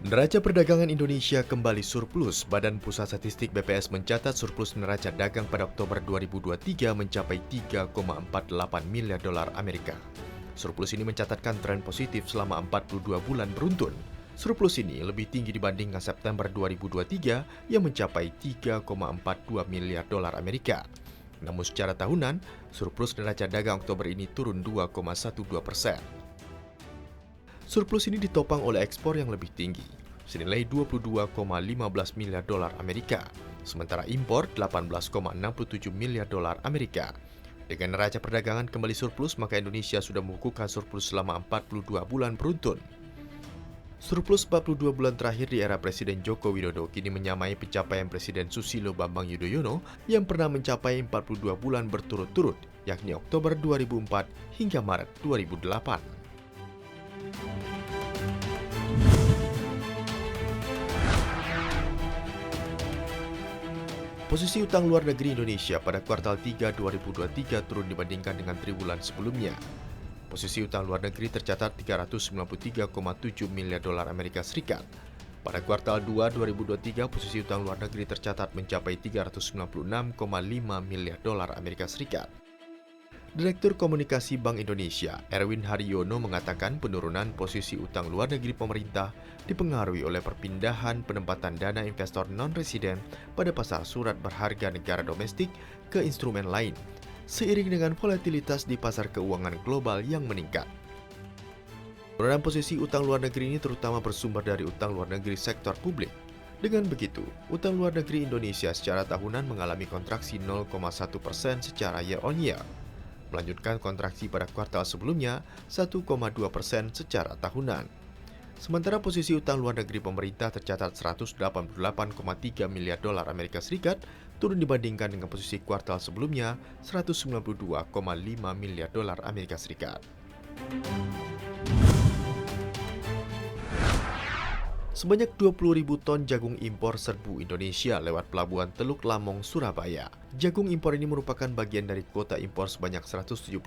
Neraca perdagangan Indonesia kembali surplus. Badan Pusat Statistik BPS mencatat surplus neraca dagang pada Oktober 2023 mencapai 3,48 miliar dolar Amerika. Surplus ini mencatatkan tren positif selama 42 bulan beruntun. Surplus ini lebih tinggi dibandingkan September 2023 yang mencapai 3,42 miliar dolar Amerika. Namun secara tahunan, surplus neraca dagang Oktober ini turun 2,12%. Surplus ini ditopang oleh ekspor yang lebih tinggi, senilai 22,15 miliar dolar Amerika, sementara impor 18,67 miliar dolar Amerika. Dengan neraca perdagangan kembali surplus, maka Indonesia sudah membukukan surplus selama 42 bulan beruntun. Surplus 42 bulan terakhir di era Presiden Joko Widodo kini menyamai pencapaian Presiden Susilo Bambang Yudhoyono yang pernah mencapai 42 bulan berturut-turut, yakni Oktober 2004 hingga Maret 2008. Posisi utang luar negeri Indonesia pada kuartal 3 2023 turun dibandingkan dengan triwulan sebelumnya. Posisi utang luar negeri tercatat 393,7 miliar dolar Amerika Serikat. Pada kuartal 2 2023, posisi utang luar negeri tercatat mencapai 396,5 miliar dolar Amerika Serikat. Direktur Komunikasi Bank Indonesia, Erwin Haryono mengatakan penurunan posisi utang luar negeri pemerintah dipengaruhi oleh perpindahan penempatan dana investor non-residen pada pasar surat berharga negara domestik ke instrumen lain, seiring dengan volatilitas di pasar keuangan global yang meningkat. Penurunan posisi utang luar negeri ini terutama bersumber dari utang luar negeri sektor publik. Dengan begitu, utang luar negeri Indonesia secara tahunan mengalami kontraksi 0,1% secara year-on-year, melanjutkan kontraksi pada kuartal sebelumnya 1,2% secara tahunan. Sementara posisi utang luar negeri pemerintah tercatat 188,3 miliar dolar Amerika Serikat, turun dibandingkan dengan posisi kuartal sebelumnya 192,5 miliar dolar Amerika Serikat. Sebanyak 20.000 ton jagung impor serbu Indonesia lewat pelabuhan Teluk Lamong, Surabaya. Jagung impor ini merupakan bagian dari kuota impor sebanyak 171.000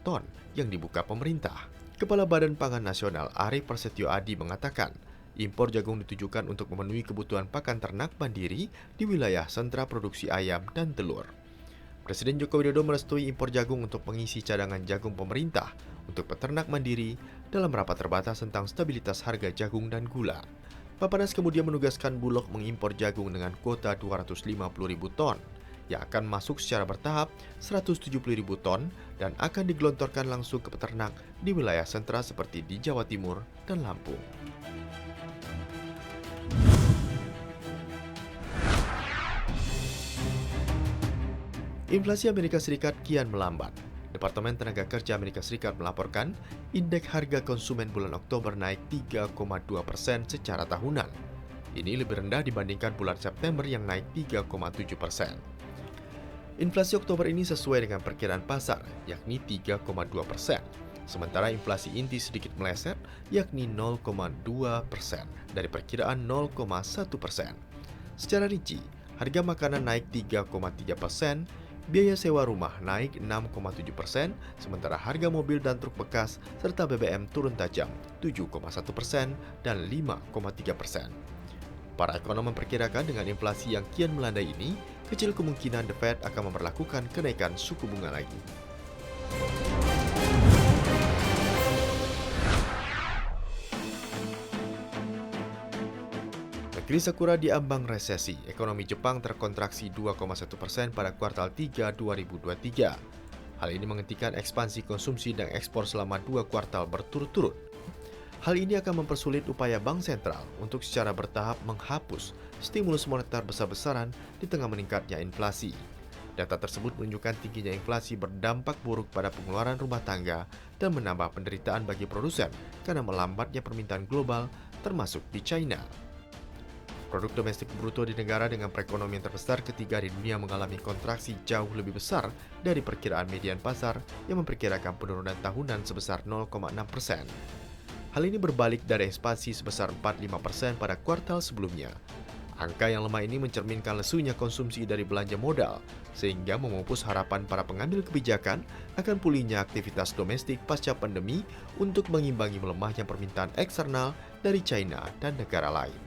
ton yang dibuka pemerintah. Kepala Badan Pangan Nasional Ari Prasetyo Adi mengatakan, impor jagung ditujukan untuk memenuhi kebutuhan pakan ternak mandiri di wilayah sentra produksi ayam dan telur. Presiden Joko Widodo merestui impor jagung untuk mengisi cadangan jagung pemerintah untuk peternak mandiri dalam rapat terbatas tentang stabilitas harga jagung dan gula. Bapanas kemudian menugaskan Bulog mengimpor jagung dengan kuota 250.000 ton yang akan masuk secara bertahap 170.000 ton dan akan digelontorkan langsung ke peternak di wilayah sentra seperti di Jawa Timur dan Lampung. Inflasi Amerika Serikat kian melambat. Departemen Tenaga Kerja Amerika Serikat melaporkan indeks harga konsumen bulan Oktober naik 3,2% secara tahunan. Ini lebih rendah dibandingkan bulan September yang naik 3,7%. Inflasi Oktober ini sesuai dengan perkiraan pasar, yakni 3,2%. Sementara inflasi inti sedikit meleset, yakni 0,2% dari perkiraan 0,1%. Secara rinci, harga makanan naik 3,3%, biaya sewa rumah naik 6,7%, sementara harga mobil dan truk bekas serta BBM turun tajam 7,1% dan 5,3%. Para ekonom memperkirakan dengan inflasi yang kian melandai ini, kecil kemungkinan The Fed akan memperlakukan kenaikan suku bunga lagi. Negeri Sakura diambang resesi, ekonomi Jepang terkontraksi 2,1% pada kuartal 3 2023. Hal ini menghentikan ekspansi konsumsi dan ekspor selama 2 kuartal berturut-turut. Hal ini akan mempersulit upaya bank sentral untuk secara bertahap menghapus stimulus moneter besar-besaran di tengah meningkatnya inflasi. Data tersebut menunjukkan tingginya inflasi berdampak buruk pada pengeluaran rumah tangga dan menambah penderitaan bagi produsen karena melambatnya permintaan global termasuk di China. Produk domestik bruto di negara dengan perekonomian terbesar ketiga di dunia mengalami kontraksi jauh lebih besar dari perkiraan median pasar yang memperkirakan penurunan tahunan sebesar 0,6%. Hal ini berbalik dari ekspansi sebesar 4,5% pada kuartal sebelumnya. Angka yang lemah ini mencerminkan lesunya konsumsi dari belanja modal, sehingga memupus harapan para pengambil kebijakan akan pulihnya aktivitas domestik pasca pandemi untuk mengimbangi melemahnya permintaan eksternal dari China dan negara lain.